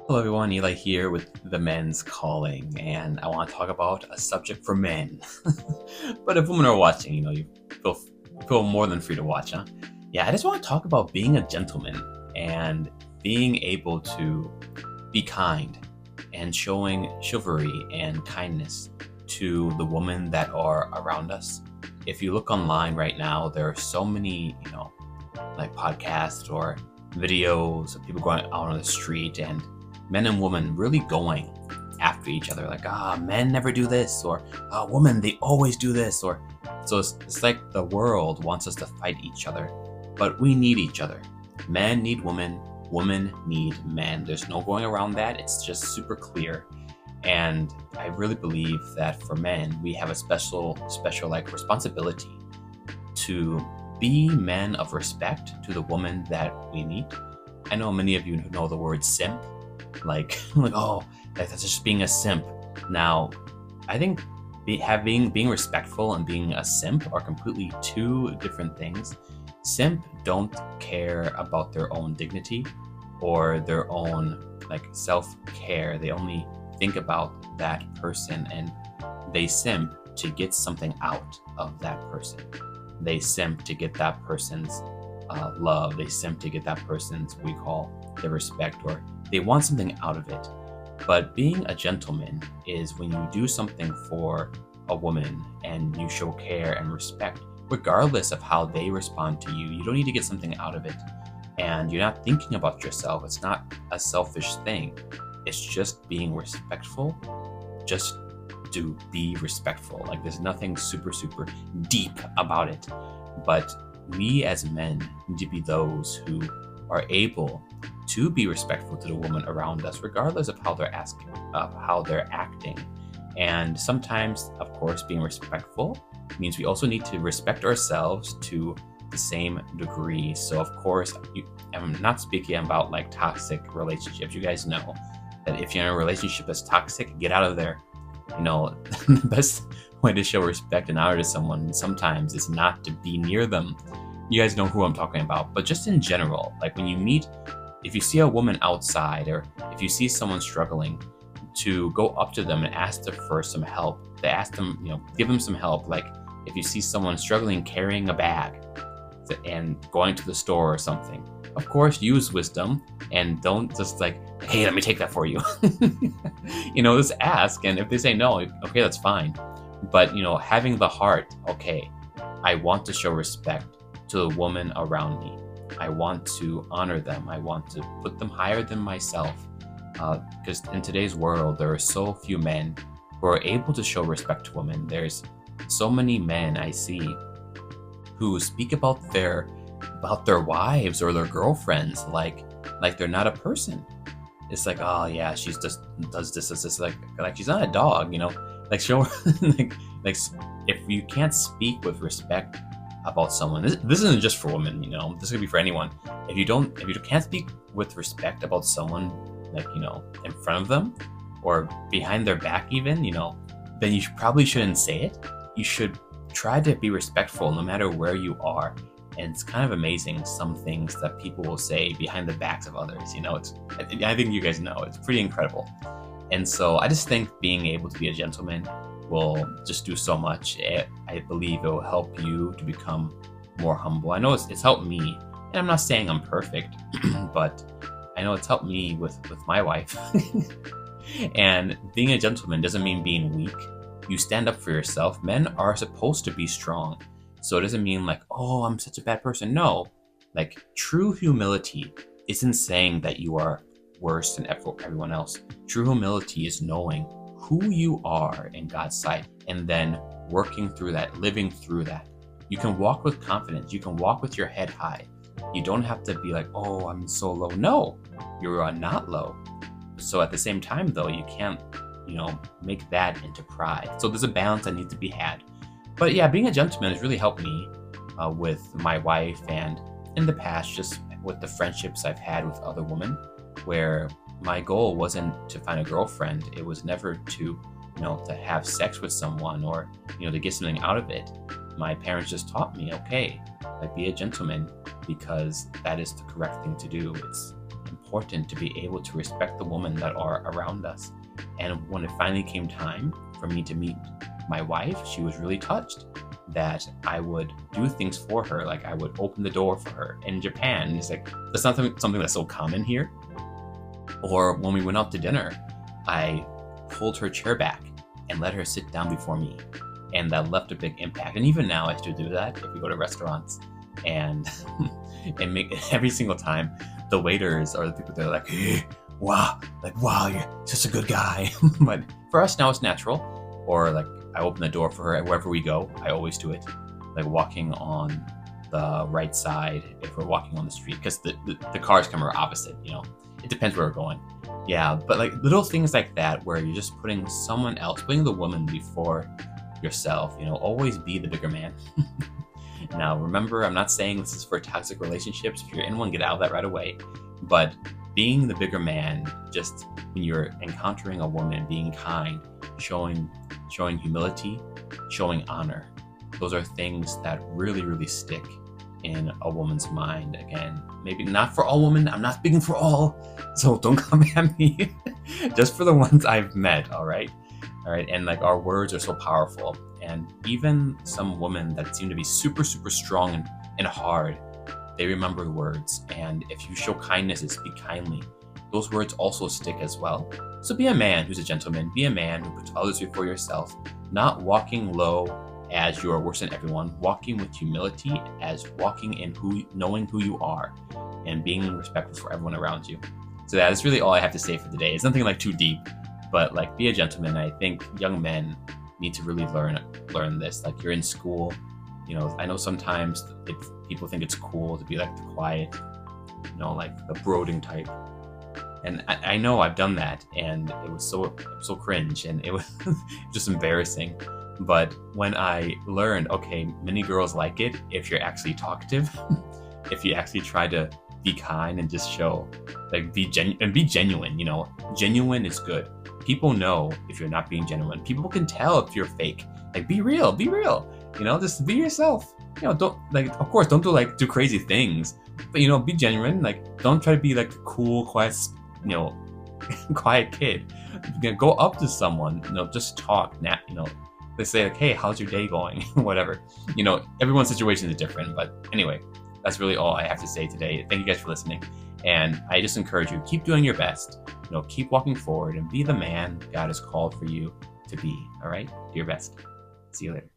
Hello everyone, Eli here with the Men's Calling, and I want to talk about a subject for men. But if women are watching, you feel feel more than free to watch, huh? Yeah, I just want to talk about being a gentleman and being able to be kind and showing chivalry and kindness to the women that are around us. If you look online right now, there are so many, like podcasts or videos of people going out on the street and men and women really going after each other. Like, men never do this, or women, they always do this, or so it's like the world wants us to fight each other, but we need each other. Men need women, women need men. There's no going around that. It's just super clear. And I really believe that for men, we have a special like responsibility to be men of respect to the woman that we meet. I know many of you know the word simp, like oh, that's just being a simp. Now, I think being respectful and being a simp are completely two different things. Simp don't care about their own dignity or their own like self-care. They only think about that person, and they simp to get something out of that person. They simp to get that person's love. They simp to get that person's, we call, their respect, or they want something out of it. But being a gentleman is when you do something for a woman and you show care and respect, regardless of how they respond to you. You don't need to get something out of it. And you're not thinking about yourself. It's not a selfish thing. It's just being respectful. Just to be respectful. Like, there's nothing super deep about it. But we as men need to be those who are able to be respectful to the woman around us, regardless of how they're acting. And sometimes, of course, being respectful means we also need to respect ourselves to the same degree. So, of course, I'm not speaking about like toxic relationships. You guys know that if you're in a relationship that's toxic, get out of there. The best way to show respect and honor to someone sometimes is not to be near them. You guys know who I'm talking about. But just in general, like when you meet, if you see a woman outside or if you see someone struggling, to go up to them and ask them for some help. To ask them, give them some help. Like if you see someone struggling carrying a bag and going to the store or something, of course, use wisdom and don't just like, hey, let me take that for you. Just ask. And if they say no, okay, that's fine. But, having the heart, okay, I want to show respect to the woman around me. I want to honor them. I want to put them higher than myself. Because in today's world, there are so few men who are able to show respect to women. There's so many men I see who speak about their wives or their girlfriends like they're not a person. It's like, oh yeah, she's just does this like she's not a dog, like show like if you can't speak with respect about someone, this isn't just for women, this could be for anyone. If you can't speak with respect about someone, like in front of them or behind their back even, then you probably shouldn't say it. You should try to be respectful no matter where you are. And it's kind of amazing some things that people will say behind the backs of others. I think you guys know, it's pretty incredible. And so I just think being able to be a gentleman will just do so much. I believe it will help you to become more humble. I know it's helped me, and I'm not saying I'm perfect, but I know it's helped me with my wife. And being a gentleman doesn't mean being weak. You stand up for yourself. Men are supposed to be strong. So it doesn't mean like, oh, I'm such a bad person. No, like true humility isn't saying that you are worse than everyone else. True humility is knowing who you are in God's sight and then working through that, living through that. You can walk with confidence. You can walk with your head high. You don't have to be like, oh, I'm so low. No, you're not low. So at the same time, though, you can't, make that into pride. So there's a balance that needs to be had. But yeah, being a gentleman has really helped me with my wife, and in the past, just with the friendships I've had with other women, where my goal wasn't to find a girlfriend. It was never to, to have sex with someone or, to get something out of it. My parents just taught me, okay, like be a gentleman because that is the correct thing to do. It's important to be able to respect the women that are around us. And when it finally came time for me to meet my wife, she was really touched that I would do things for her. Like I would open the door for her. In Japan, it's like, that's not something that's so common here. Or when we went out to dinner, I pulled her chair back and let her sit down before me. And that left a big impact. And even now I still do that if we go to restaurants. And and make every single time the waiters or the people that are like, hey, wow, you're such a good guy. But for us now it's natural. Or like I open the door for her wherever we go. I always do it. Like walking on the right side if we're walking on the street, because the cars come opposite, it depends where we're going. Yeah, but like little things like that where you're just putting someone else, putting the woman before yourself, always be the bigger man. Now, remember, I'm not saying this is for toxic relationships. If you're in one, get out of that right away. But being the bigger man, just when you're encountering a woman, being kind, showing humility, showing honor, those are things that really, really stick in a woman's mind. Again, maybe not for all women. I'm not speaking for all, so don't come at me. Just for the ones I've met, all right? All right, and like our words are so powerful. And even some women that seem to be super, super strong and hard, they remember the words. And if you show kindness and speak kindly, those words also stick as well. So be a man who's a gentleman. Be a man who puts others before yourself, not walking low as you are worse than everyone, walking with humility as walking in knowing who you are and being respectful for everyone around you. So that is really all I have to say for today. It's nothing like too deep, but like be a gentleman. I think young men need to really learn this. Like you're in school, I know sometimes people think it's cool to be like the quiet, like the brooding type. And I know I've done that, and it was so cringe, and it was just embarrassing. But when I learned, okay, many girls like it if you're actually talkative, if you actually try to be kind and just show, like be genuine. Genuine is good. People know if you're not being genuine. People can tell if you're fake. Like be real. Just be yourself. Don't of course don't do crazy things, but be genuine. Like don't try to be like cool, quiet, quiet kid. Go up to someone, just talk. They say like, hey, how's your day going? Whatever. Everyone's situation is different, but anyway, that's really all I have to say today. Thank you guys for listening. And I just encourage you, keep doing your best. Keep walking forward and be the man God has called for you to be. All right? Do your best. See you later.